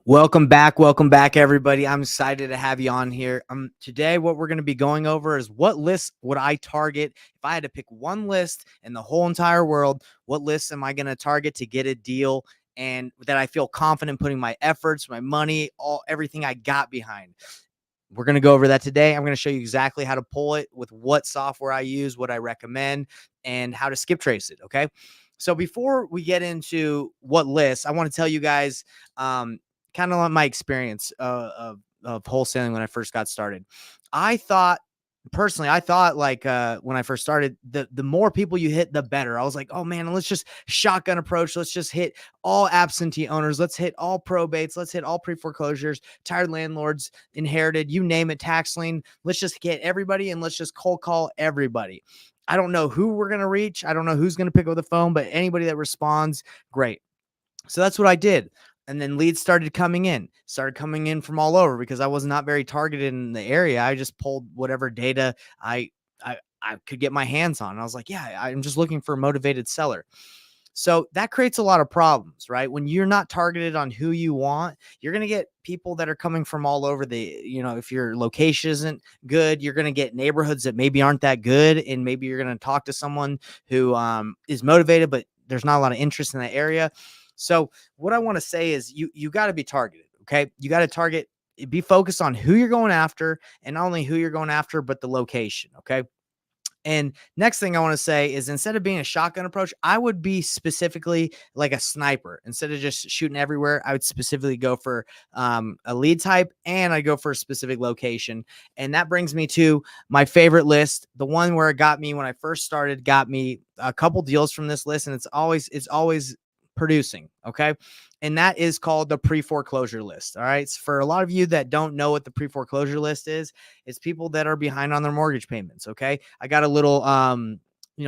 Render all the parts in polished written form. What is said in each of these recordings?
Welcome back, everybody. I'm excited to have you on here. Today, what we're going to be going over is what list would I target if I had to pick one list in the whole entire world. What list am I going to target to get a deal and that I feel confident putting my efforts, my money, everything I got behind? We're going to go over that today. I'm going to show you exactly how to pull it with what software I use, what I recommend, and how to skip trace it. Okay. So before we get into what list, I want to tell you guys, kind of on my experience of wholesaling when I first got started. I thought like when I first started, the more people you hit, the better. I was like, oh man, let's just shotgun approach. Let's just hit all absentee owners. Let's hit all probates. Let's hit all pre-foreclosures, tired landlords, inherited, you name it, tax lien. Let's just get everybody and let's just cold call everybody. I don't know who we're going to reach. I don't know who's going to pick up the phone, but anybody that responds, great. So that's what I did. And then leads started coming in from all over because I was not very targeted in the area. I just pulled whatever data I could get my hands on. And I was like, yeah, I'm just looking for a motivated seller. So that creates a lot of problems, right? When you're not targeted on who you want, you're going to get people that are coming from all over if your location isn't good, you're going to get neighborhoods that maybe aren't that good. And maybe you're going to talk to someone who is motivated, but there's not a lot of interest in that area. So what I want to say is you got to be targeted. Okay. You got to be focused on who you're going after, and not only who you're going after, but the location. Okay. And next thing I want to say is, instead of being a shotgun approach, I would be specifically like a sniper. Instead of just shooting everywhere, I would specifically go for a lead type, and I go for a specific location. And that brings me to my favorite list. The one where it got me when I first started, got me a couple deals from this list. And it's always producing. Okay. And that is called the pre-foreclosure list. All right. So for a lot of you that don't know what the pre-foreclosure list is, it's people that are behind on their mortgage payments. Okay. I got a little,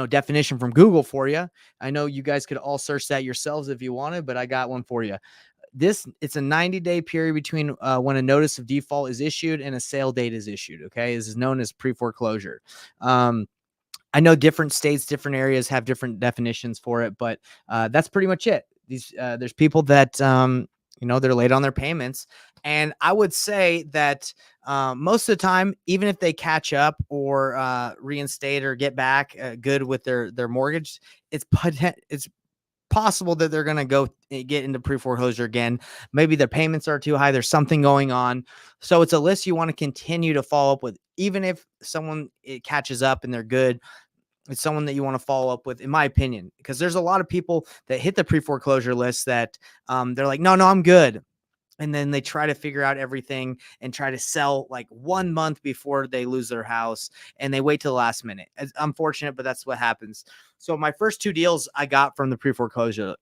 definition from Google for you. I know you guys could all search that yourselves if you wanted, but I got one for you. It's a 90-day period between when a notice of default is issued and a sale date is issued. Okay. This is known as pre-foreclosure. I know different states, different areas have different definitions for it, but that's pretty much it. There's people that, they're late on their payments. And I would say that most of the time, even if they catch up or reinstate or get back good with their mortgage, it's possible that they're going to go get into pre-foreclosure again. Maybe their payments are too high. There's something going on. So it's a list you want to continue to follow up with. Even if it catches up and they're good, it's someone that you want to follow up with, in my opinion, because there's a lot of people that hit the pre-foreclosure list that they're like, no, I'm good. And then they try to figure out everything and try to sell like 1 month before they lose their house, and they wait till the last minute. It's unfortunate, but that's what happens. So my first two deals I got from the pre-foreclosure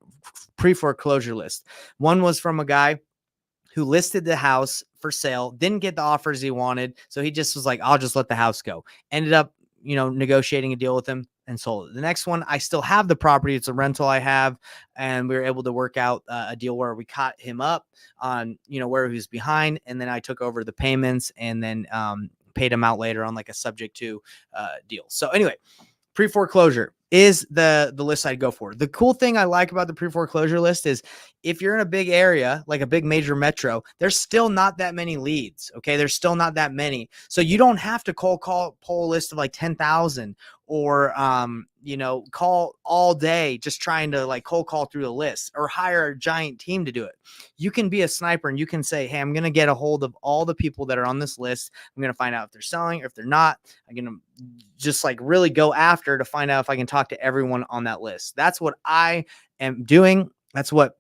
list. One was from a guy who listed the house for sale, didn't get the offers he wanted. So he just was like, I'll just let the house go. Ended up, negotiating a deal with him and sold it. The next one, I still have the property. It's a rental I have. And we were able to work out a deal where we caught him up on, where he was behind. And then I took over the payments and then paid him out later on like a subject to deal. So anyway, pre-foreclosure is the list I'd go for. The cool thing I like about the pre-foreclosure list is, if you're in a big area, like a big major metro, there's still not that many leads. Okay. There's still not that many. So you don't have to pull a list of like 10,000 or, call all day just trying to like cold call through the list, or hire a giant team to do it. You can be a sniper and you can say, hey, I'm going to get a hold of all the people that are on this list. I'm going to find out if they're selling or if they're not. I'm going to just like really go after to find out if I can talk to everyone on that list. That's what I am doing. That's what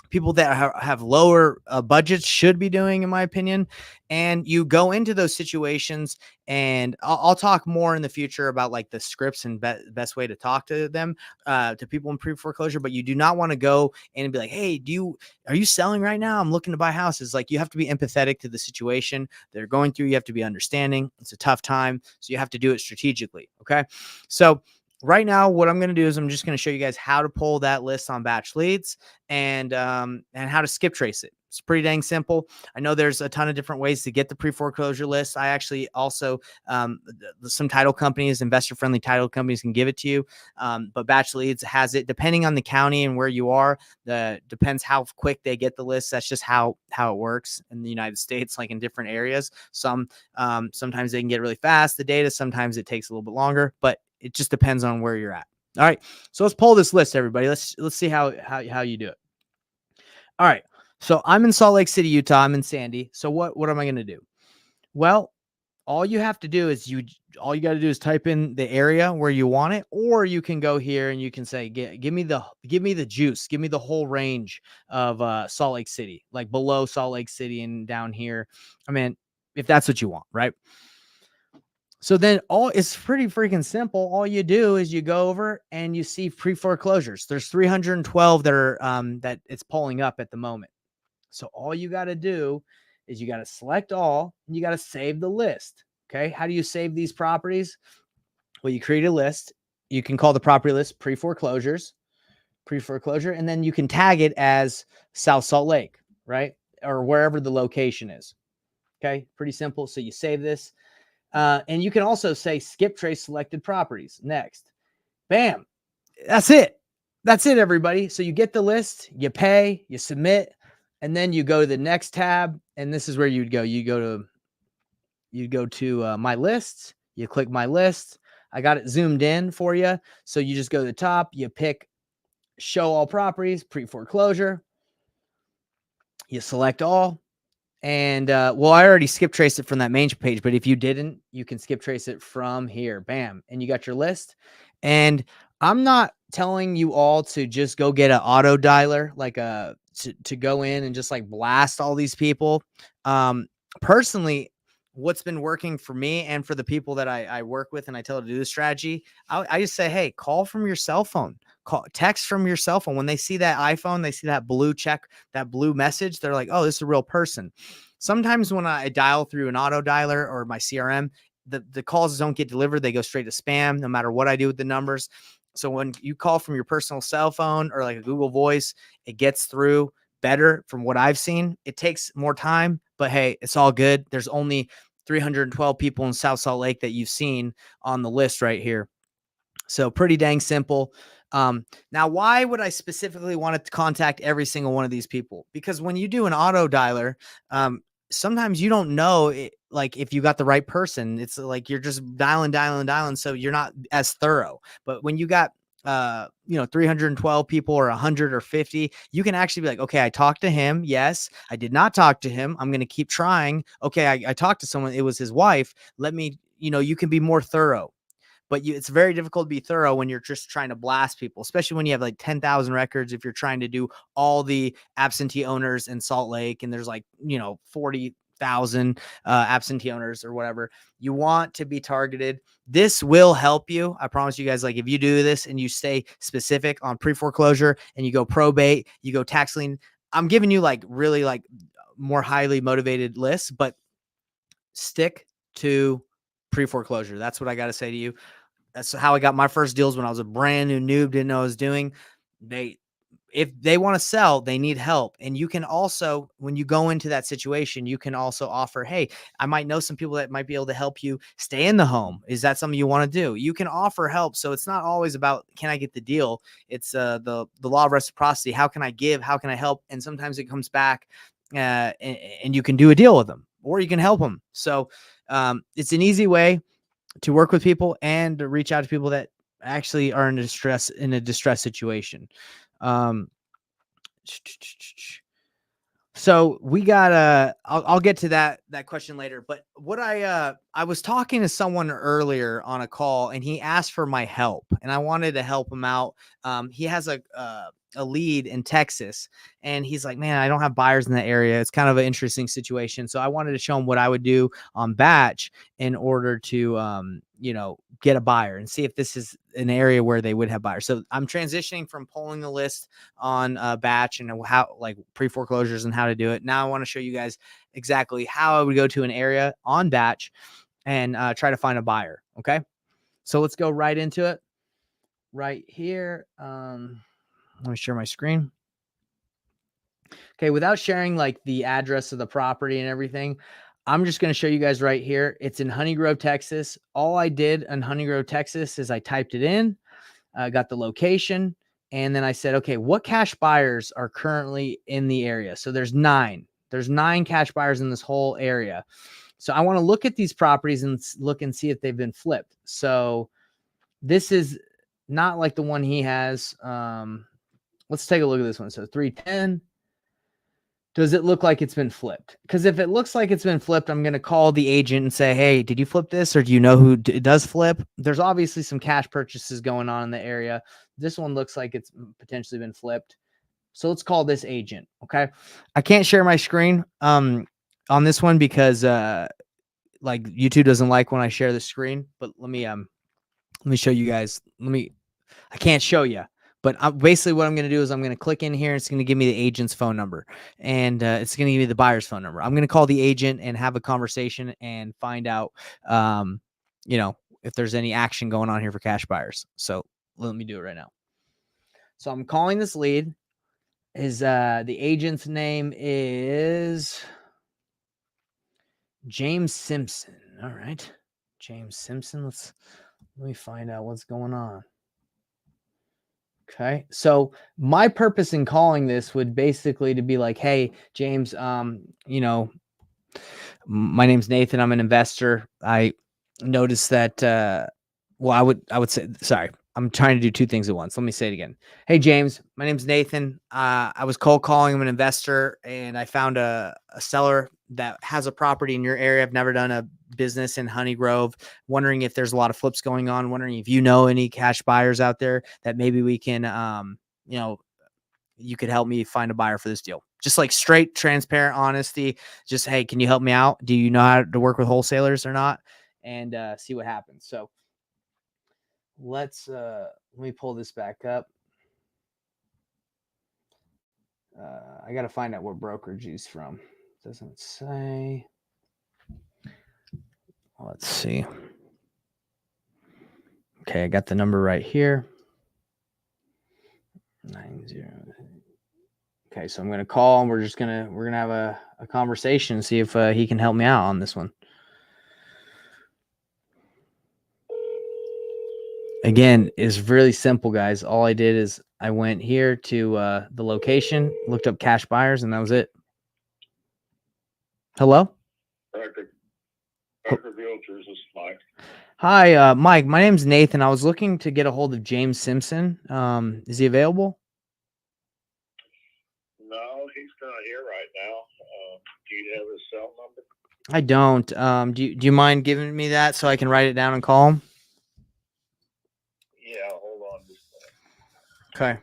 people that have lower budgets should be doing, in my opinion. And you go into those situations, and I'll talk more in the future about like the scripts and best way to talk to them, to people in pre-foreclosure. But you do not want to go and be like, hey, are you selling right now? I'm looking to buy houses. Like, you have to be empathetic to the situation they're going through. You have to be understanding. It's a tough time. So you have to do it strategically. Okay. So right now, what I'm going to do is I'm just going to show you guys how to pull that list on batch leads and how to skip trace it. It's pretty dang simple. I know there's a ton of different ways to get the pre-foreclosure list. I actually also, some title companies, investor-friendly title companies can give it to you. But batch leads has it depending on the county and where you are. Depends how quick they get the list. That's just how it works in the United States, like in different areas. Sometimes they can get really fast, the data. Sometimes it takes a little bit longer, but it just depends on where you're at. All right. So let's pull this list, everybody. Let's see how you do it. All right. So I'm in Salt Lake City, Utah. I'm in Sandy. So what am I going to do? Well, all you have to do is all you got to do is type in the area where you want it, or you can go here and you can say, give me the juice, give me the whole range of Salt Lake City, like below Salt Lake City and down here. I mean, if that's what you want, right? So then it's pretty freaking simple. All you do is you go over and you see pre-foreclosures. There's 312 that are that it's pulling up at the moment. So all you got to do is you got to select all and you got to save the list. Okay. How do you save these properties? Well, you create a list. You can call the property list pre-foreclosure, and then you can tag it as South Salt Lake, right? Or wherever the location is. Okay. Pretty simple. So you save this. And you can also say skip trace selected properties next. Bam. That's it. That's it, everybody. So you get the list, you pay, you submit, and then you go to the next tab. And this is where you'd go. You go to my lists. You click my list. I got it zoomed in for you. So you just go to the top. You pick show all properties, pre-foreclosure. You select all. And well, I already skip traced it from that main page, but if you didn't, you can skip trace it from here. Bam. And you got your list. And I'm not telling you all to just go get an auto dialer, like to go in and just like blast all these people. Personally, what's been working for me and for the people that I work with and I tell to do the strategy, I just say, hey, call from your cell phone. Text from your cell phone. When they see that iPhone, they see that blue check, that blue message, they're like, oh, this is a real person. Sometimes when I dial through an auto dialer or my CRM, the calls don't get delivered. They go straight to spam, no matter what I do with the numbers. So when you call from your personal cell phone or like a Google Voice, it gets through better from what I've seen. It takes more time, but hey, it's all good. There's only 312 people in South Salt Lake that you've seen on the list right here. So pretty dang simple. Now, why would I specifically want to contact every single one of these people? Because when you do an auto dialer, sometimes you don't know like if you got the right person. It's like you're just dialing. So you're not as thorough. But when you got 312 people or 100 or 50, you can actually be like, okay, I talked to him. Yes, I did not talk to him. I'm going to keep trying. Okay, I talked to someone. It was his wife. Let me, you can be more thorough. But it's very difficult to be thorough when you're just trying to blast people, especially when you have like 10,000 records. If you're trying to do all the absentee owners in Salt Lake and there's like, 40,000 absentee owners or whatever, you want to be targeted. This will help you. I promise you guys, like if you do this and you stay specific on pre-foreclosure and you go probate, you go tax lien, I'm giving you like really like more highly motivated lists, but stick to pre-foreclosure. That's what I got to say to you. That's how I got my first deals when I was a brand new noob, didn't know what I was doing. If they want to sell, they need help. And you can also, when you go into that situation, you can also offer, hey, I might know some people that might be able to help you stay in the home. Is that something you want to do? You can offer help. So it's not always about, can I get the deal? It's the law of reciprocity. How can I give? How can I help? And sometimes it comes back and you can do a deal with them or you can help them. So it's an easy way to work with people and to reach out to people that actually are in a distress situation. Um, so we got I'll get to that question later, but what I was talking to someone earlier on a call and he asked for my help and I wanted to help him out. He has a lead in Texas and he's like, man, I don't have buyers in the area. It's kind of an interesting situation. So I wanted to show him what I would do on batch in order to, get a buyer and see if this is an area where they would have buyers. So I'm transitioning from pulling the list on batch and how like pre-foreclosures and how to do it. Now I want to show you guys exactly how I would go to an area on batch and try to find a buyer. Okay. So let's go right into it. right here. Let me share my screen. Okay, without sharing like the address of the property and everything, I'm just going to show you guys right here. It's in Honey Grove, Texas. All I did in Honey Grove, Texas is I typed it in, got the location, and then I said, okay, what cash buyers are currently in the area? So there's 9. There's 9 cash buyers in this whole area. So I want to look at these properties and look and see if they've been flipped. So this is not like the one he has. Let's take a look at this one. So 310. Does it look like it's been flipped? Because if it looks like it's been flipped, I'm going to call the agent and say, hey, did you flip this? Or do you know who does flip? There's obviously some cash purchases going on in the area. This one looks like it's potentially been flipped. So let's call this agent. Okay. I can't share my screen on this one because like YouTube doesn't like when I share the screen, but let me show you guys. I can't show you, but basically what I'm going to do is I'm going to click in here. And it's going to give me the agent's phone number, and it's going to give me the buyer's phone number. I'm going to call the agent and have a conversation and find out, you know, if there's any action going on here for cash buyers. So let me do it right now. So I'm calling this lead. The agent's name is James Simpson. All right. James Simpson. Let me find out what's going on. Okay. So my purpose in calling this would basically to be like, hey, James, you know, my name's Nathan. I'm an investor. I noticed that, well, I would say, sorry, I'm trying to do 2 things at once. Let me say it again. Hey, James, my name's Nathan. I was cold calling. I'm an investor, and I found a seller that has a property in your area. I've never done a business in Honey Grove. Wondering if there's a lot of flips going on. Wondering if you know any cash buyers out there that maybe we can, you know, you could help me find a buyer for this deal. Just like straight, transparent honesty. Just, hey, can you help me out? Do you know how to work with wholesalers or not? And see what happens. So let me pull this back up. I got to find out where brokerage he's from. Doesn't say. Let's see. Okay, I got the number right here. 90. Okay, so I'm gonna call, and we're gonna have a conversation, see if he can help me out on this one. Again, it's really simple, guys. All I did is I went here to the location, looked up cash buyers, and that was it. Hello? Record Realtors, this is Mike. Hi, Mike. My name's Nathan. I was looking to get a hold of James Simpson. Is he available? No, he's not here right now. Do you have his cell number? I don't. Do you mind giving me that so I can write it down and call him? Yeah, hold on just a minute. Okay.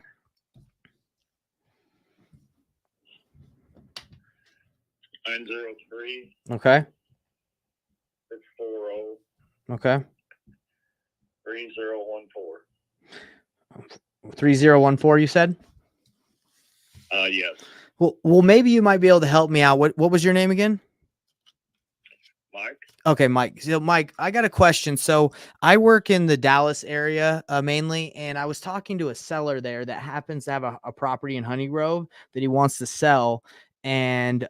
903 Okay. 640 Okay. 3014. 3014, you said? Yes. Well, maybe you might be able to help me out. What was your name again? Mike? Okay, Mike. So, Mike, I got a question. So, I work in the Dallas area mainly, and I was talking to a seller there that happens to have a property in Honey Grove that he wants to sell. And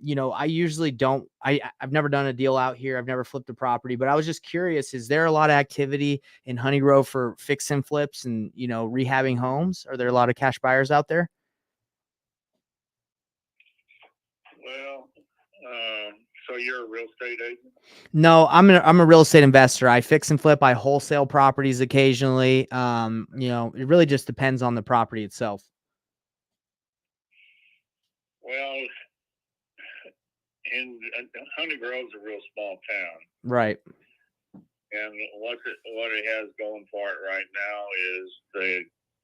you know, I usually don't. I've never done a deal out here. I've never flipped a property, but I was just curious: is there a lot of activity in Honey Grove for fix and flips and rehabbing homes? Are there a lot of cash buyers out there? Well, so you're a real estate agent? No, I'm a real estate investor. I fix and flip. I wholesale properties occasionally. It really just depends on the property itself. Well, Honey Grove's a real small town. Right. And what it has going for it right now is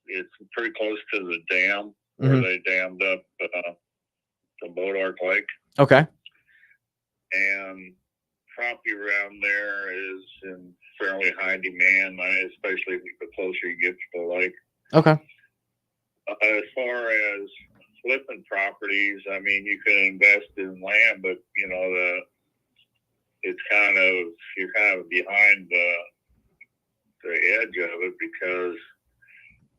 it's pretty close to the dam where they dammed up the Bodark Lake. Okay. And property around there is in fairly high demand, especially the closer you get to the lake. Okay. As far as flipping properties, I mean, you can invest in land, but you're kind of behind the edge of it because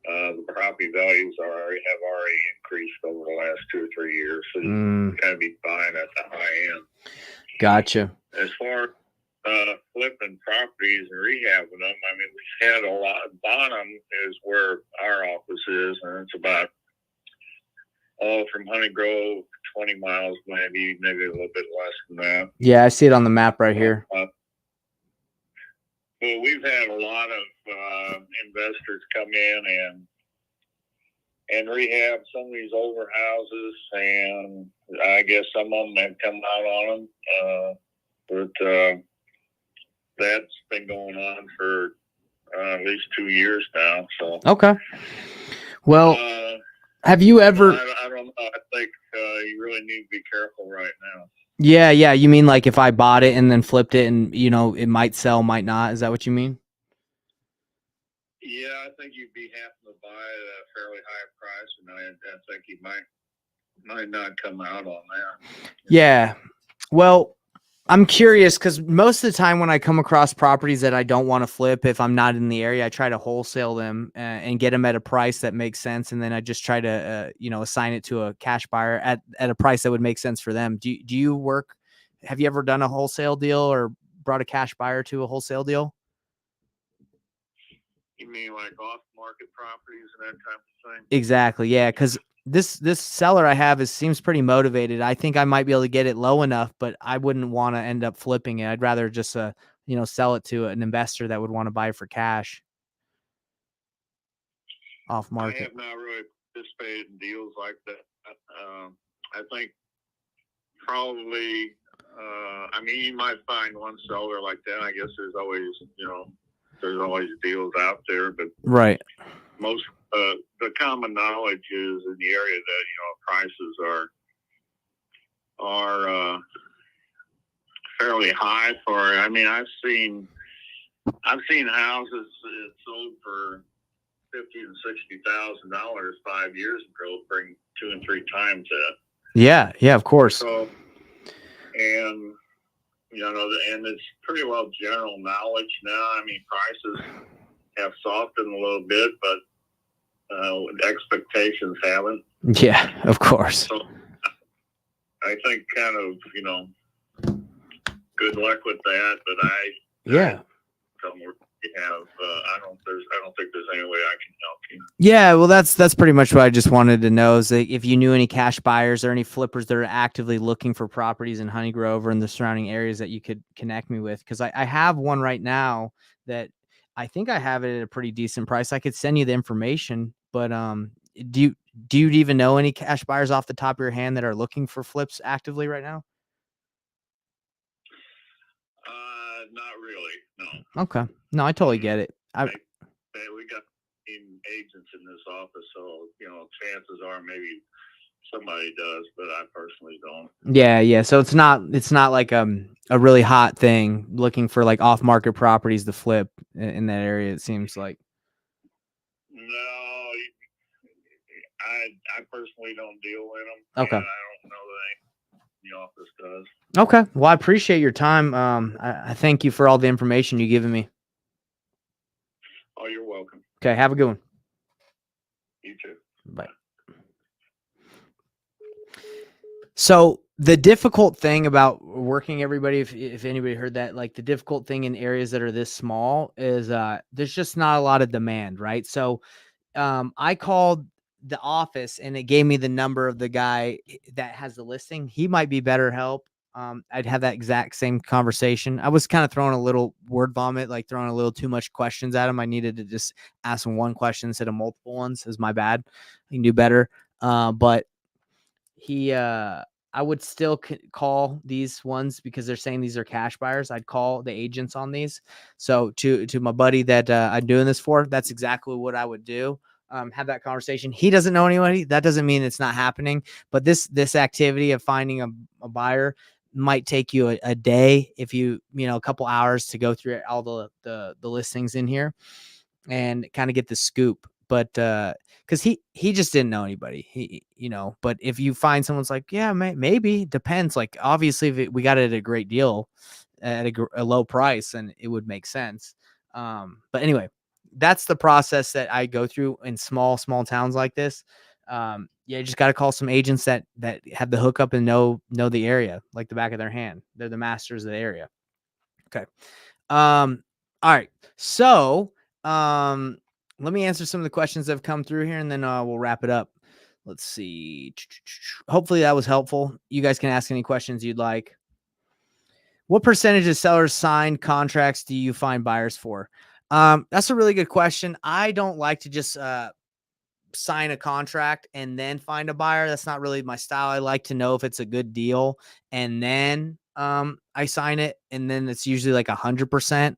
the property values have already increased over the last 2 or 3 years. So you got to be buying at the high end. Gotcha. As far flipping properties and rehabbing them, I mean, we've had a lot. Bonham is where our office is, and it's about from Honey Grove 20 miles, maybe a little bit less than that. Yeah, I see it on the map right here. Well, we've had a lot of investors come in and rehab some of these older houses, and I guess some of them have come out on them. But that's been going on for at least 2 years now. So okay. Well, have you ever? I don't know. I think you really need to be careful right now. Yeah. You mean like if I bought it and then flipped it, and it might sell, might not? Is that what you mean? Yeah, I think you'd be having to buy at a fairly high price, and I think you might not come out on that. Yeah. Well, I'm curious because most of the time when I come across properties that I don't want to flip, if I'm not in the area, I try to wholesale them and get them at a price that makes sense. And then I just try to, assign it to a cash buyer at a price that would make sense for them. Do you work? Have you ever done a wholesale deal or brought a cash buyer to a wholesale deal? You mean like off-market properties and that type of thing? Exactly. Yeah. Because this seller I have seems pretty motivated. I think I might be able to get it low enough, but I wouldn't want to end up flipping it. I'd rather just sell it to an investor that would want to buy for cash off market. I have not really participated in deals like that. I think probably you might find one seller like that. I guess there's always deals out there, but right. Most the common knowledge is in the area that prices are fairly high for it. I mean, I've seen houses sold for $50,000 and $60,000 5 years ago, bring 2 and 3 times that. Yeah, of course. So, and and it's pretty well general knowledge now. I mean, prices have softened a little bit, but expectations haven't. Yeah, of course. So I think kind of, good luck with that, but I don't think there's any way I can help you. Yeah, well, that's pretty much what I just wanted to know is that if you knew any cash buyers or any flippers that are actively looking for properties in Honey Grove or in the surrounding areas that you could connect me with, because I have one right now that I think I have it at a pretty decent price. I could send you the information, but do you even know any cash buyers off the top of your hand that are looking for flips actively right now? Not really, no. Okay. No, I totally get it. We got agents in this office, so chances are maybe somebody does, but I personally don't. Yeah. So it's not like a really hot thing looking for like off market properties to flip in that area. It seems like. No, I personally don't deal in them. Okay. I don't know that the office does. Okay. Well, I appreciate your time. I thank you for all the information you've given me. Oh, you're welcome. Okay. Have a good one. You too. Bye. So the difficult thing about working, everybody, if anybody heard that, like the difficult thing in areas that are this small is there's just not a lot of demand, right? So I called the office and it gave me the number of the guy that has the listing. He might be better help. I'd have that exact same conversation. I was kind of throwing a little word vomit, like throwing a little too much questions at him. I needed to just ask him one question instead of multiple ones. Is my bad. I can do better. But I would still call these ones because they're saying these are cash buyers. I'd call the agents on these. So to my buddy that I'm doing this for, that's exactly what I would do. Have that conversation. He doesn't know anybody. That doesn't mean it's not happening. But this activity of finding a buyer might take you a day, if a couple hours to go through all the listings in here and kind of get the scoop. But because he just didn't know anybody, but if you find someone's like, yeah, maybe, depends. Like, obviously, if we got it at a great deal at a low price, and it would make sense. But anyway, that's the process that I go through in small towns like this. Yeah, you just got to call some agents that have the hookup and know the area like the back of their hand. They're the masters of the area. Okay. All right. So, let me answer some of the questions that have come through here, and then we'll wrap it up. Let's see. Hopefully that was helpful. You guys can ask any questions you'd like. What percentage of sellers signed contracts do you find buyers for? That's a really good question. I don't like to just sign a contract and then find a buyer. That's not really my style. I like to know if it's a good deal, and then I sign it, and then it's usually like 100%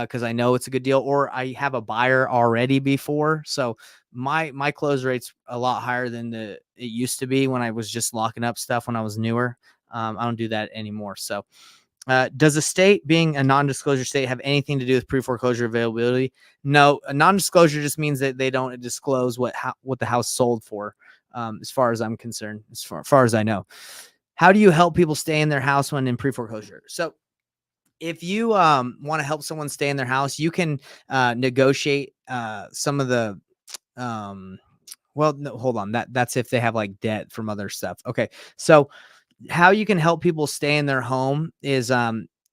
because I know it's a good deal, or I have a buyer already before. So my close rate's a lot higher than it used to be when I was just locking up stuff when I was newer. I don't do that anymore. So does a state being a non-disclosure state have anything to do with pre-foreclosure availability? No, a non-disclosure just means that they don't disclose what the house sold for, as far as I'm concerned, as far as I know. How do you help people stay in their house when in pre-foreclosure? So if you want to help someone stay in their house, you can negotiate some of the well, no, hold on. That's if they have like debt from other stuff. Okay. So how you can help people stay in their home is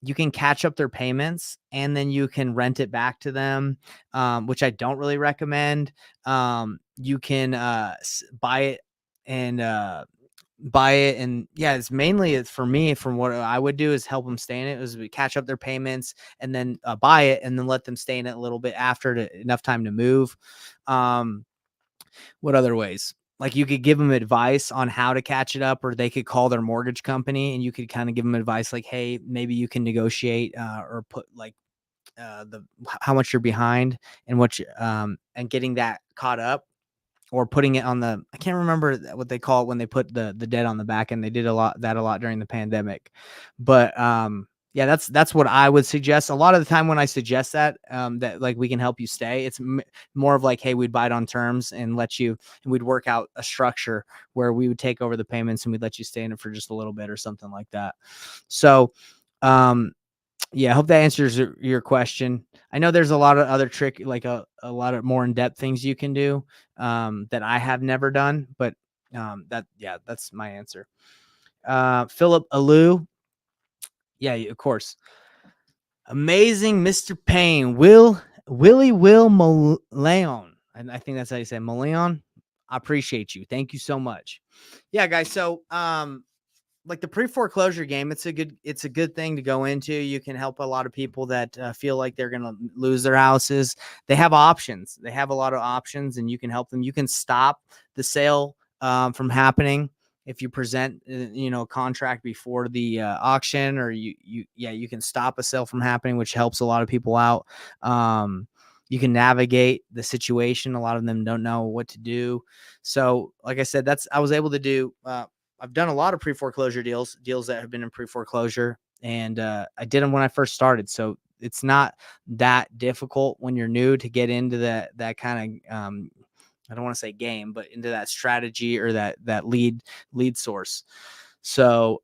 you can catch up their payments and then you can rent it back to them, which I don't really recommend. You can buy it and yeah, it's mainly for me. From what I would do is help them stay in it. Is we catch up their payments and then buy it and then let them stay in it a little bit after enough time to move. What other ways? Like you could give them advice on how to catch it up, or they could call their mortgage company and you could kind of give them advice like, hey, maybe you can negotiate or put like how much you're behind and and getting that caught up, or putting it on I can't remember what they call it when they put the debt on the back, and they did a lot during the pandemic. But yeah, that's what I would suggest. A lot of the time when I suggest that that like we can help you stay, it's more of like, hey, we'd buy it on terms and we'd work out a structure where we would take over the payments and we'd let you stay in it for just a little bit or something like that. So yeah, I hope that answers your question. I know there's a lot of other like a lot of more in-depth things you can do that I have never done, but that's my answer. Philip Alou, yeah, of course. Amazing Mr. Payne, Willie Will Maleon. And I think that's how you say Maleon. I appreciate you. Thank you so much. Yeah, guys. So like the pre-foreclosure game, it's a good thing to go into. You can help a lot of people that feel like they're going to lose their houses. They have options. They have a lot of options, and you can help them. You can stop the sale from happening if you present a contract before the auction, or you can stop a sale from happening, which helps a lot of people out. You can navigate the situation. A lot of them don't know what to do. So like I said, I was able to do I've done a lot of pre-foreclosure deals that have been in pre-foreclosure, and I did them when I first started. So it's not that difficult when you're new to get into that kind of, I don't want to say game, but into that strategy or that lead source. So,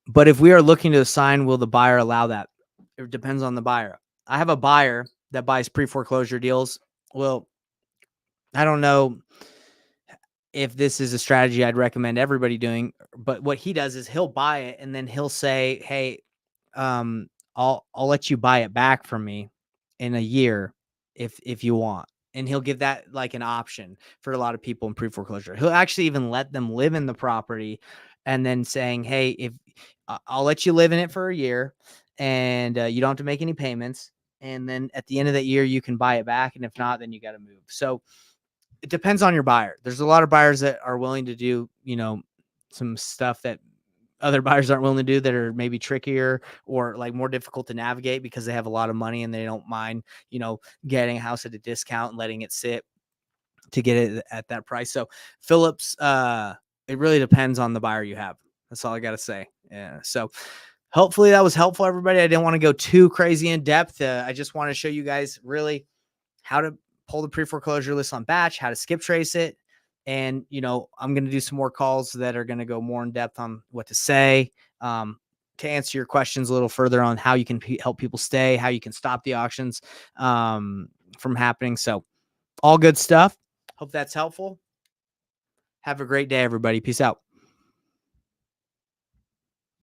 but if we are looking to assign, will the buyer allow that? It depends on the buyer. I have a buyer that buys pre-foreclosure deals. Well, I don't know if this is a strategy I'd recommend everybody doing, but what he does is he'll buy it and then he'll say, hey, I'll let you buy it back from me in a year if you want. And he'll give that like an option for a lot of people in pre-foreclosure. He'll actually even let them live in the property and then saying, hey, if I'll let you live in it for a year and you don't have to make any payments. And then at the end of that year, you can buy it back. And if not, then you got to move. So it depends on your buyer. There's a lot of buyers that are willing to do, some stuff that other buyers aren't willing to do, that are maybe trickier or like more difficult to navigate because they have a lot of money and they don't mind, getting a house at a discount and letting it sit to get it at that price. So Phillips, it really depends on the buyer you have. That's all I got to say. Yeah. So hopefully that was helpful, everybody. I didn't want to go too crazy in depth. I just want to show you guys really how to pull the pre-foreclosure list on batch, how to skip trace it. And, I'm going to do some more calls that are going to go more in depth on what to say, answer your questions a little further on how you can help people stay, how you can stop the auctions from happening. So all good stuff. Hope that's helpful. Have a great day, everybody. Peace out.